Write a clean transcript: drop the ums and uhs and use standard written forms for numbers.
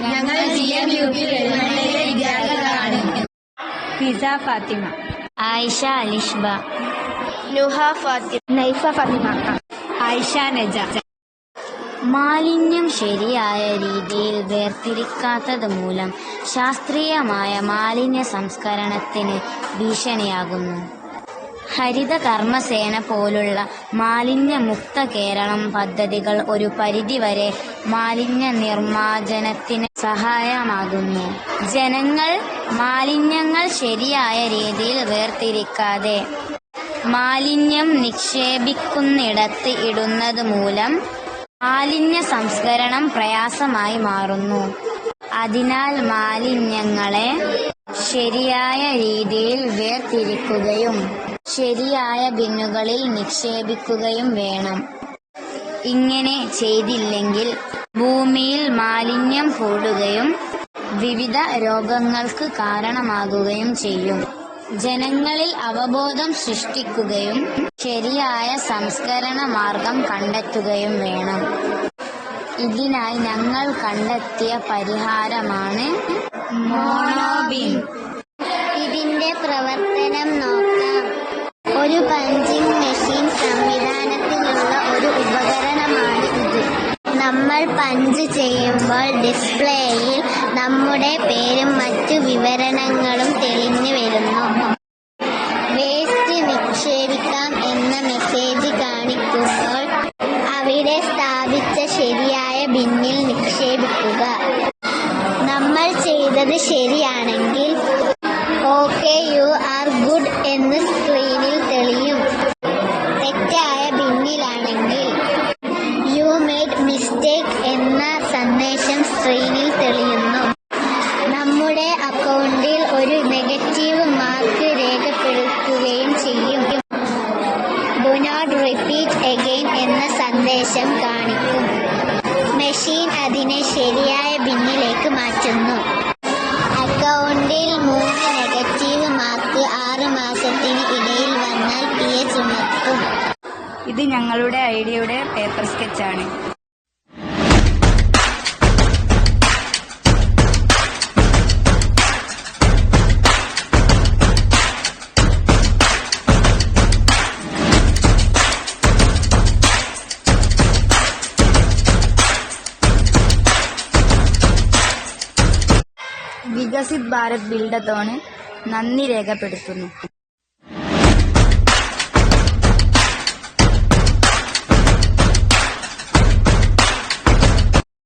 ഞങ്ങൾ GMUP വെള്ളമണ്ണയിലെ വിദ്യാർത്ഥികളാണ്. ഫിസ ഫാത്തിമ, ആയിഷ അലിഷ്ബ, നുഹ ഫാത്തിമ, നൈഫ ഫാത്തിമ, ആയിഷ നജ. മാലിന്യം ശരിയായ രീതിയിൽ വേർതിരിക്കാത്തത് മൂലം ശാസ്ത്രീയമായ മാലിന്യ സംസ്കരണത്തിന് ഭീഷണിയാകുന്നു. ഹരിത കർമ്മസേന പോലുള്ള മാലിന്യമുക്ത കേരളം പദ്ധതികൾ ഒരു പരിധിവരെ മാലിന്യ നിർമ്മാർജ്ജനത്തിന് സഹായമാകുന്നു. ജനങ്ങൾ മാലിന്യങ്ങൾ ശരിയായ രീതിയിൽ വേർതിരിക്കാതെ മാലിന്യം നിക്ഷേപിക്കുന്നിടത്ത് ഇടുന്നത് മൂലം മാലിന്യ സംസ്കരണം പ്രയാസമായി മാറുന്നു. അതിനാൽ മാലിന്യങ്ങളെ ശരിയായ രീതിയിൽ വേർതിരിക്കുകയും ശരിയായ ബിന്നുകളിൽ നിക്ഷേപിക്കുകയും വേണം. ഇങ്ങനെ ചെയ്തില്ലെങ്കിൽ ഭൂമിയിൽ മാലിന്യം കൂടുകയും വിവിധ രോഗങ്ങൾക്ക് കാരണമാകുകയും ചെയ്യും. ജനങ്ങളിൽ അവബോധം സൃഷ്ടിക്കുകയും ശരിയായ സംസ്കരണ മാർഗം കണ്ടെത്തുകയും വേണം. ഇതിനായി ഞങ്ങൾ കണ്ടെത്തിയ പരിഹാരമാണ് മോണോബിൻ. ഇതിന്റെ പ്രവർത്തനം നോക്കാം. ഒരു പഞ്ചിങ് മെഷീൻ സംവിധാനത്തിലുള്ള ഒരു ഉപകരണമാണ് ഇത്. നമ്മൾ പഞ്ച് ചെയ്യുമ്പോൾ ഡിസ്പ്ലേയിൽ നമ്മുടെ പേരും മറ്റു വിവരണങ്ങളും തെളിഞ്ഞു വരുന്നു. വേസ്റ്റ് നിക്ഷേപിക്കാം എന്ന മെസ്സേജ് കാണിക്കുമ്പോൾ അവിടെ സ്ഥാപിച്ച ശരിയായ ബിന്നിൽ നിക്ഷേപിക്കുക. നമ്മൾ ചെയ്തത് ശരിയാണെങ്കിൽ ഓക്കെ യു ആർ ഗുഡ് എന്ന് സ്ക്രീനിൽ തെളിയും. തെറ്റായ ബിന്നിലാണെങ്കിൽ യു മേഡ് മിസ്റ്റേക്ക് എന്ന സന്ദേശം സ്ക്രീനിൽ തെളിയുന്നു. നമ്മുടെ അക്കൗണ്ടിൽ ഒരു നെഗറ്റീവ് മാർക്ക് രേഖപ്പെടുത്തുകയും ചെയ്യും. ഡു നോട്ട് റിപ്പീറ്റ് അഗെയിൻ എന്ന സന്ദേശം കാണിക്കും. മെഷീൻ അതിനെ ശരിയായ ബിന്നിലേക്ക് മാറ്റുന്നു. അക്കൗണ്ടിൽ 3 നെഗറ്റീവ് മാർക്ക് 6 മാസത്തിന് ഇടയിൽ വന്നാൽ പിഴ ചുമത്തും. ഇത് ഞങ്ങളുടെ ഐഡിയയുടെ പേപ്പർ സ്കെച്ചാണ്. വികസിത് ഭാരത് ബിൽഡത്തോണ് നന്ദി രേഖപ്പെടുത്തുന്നു.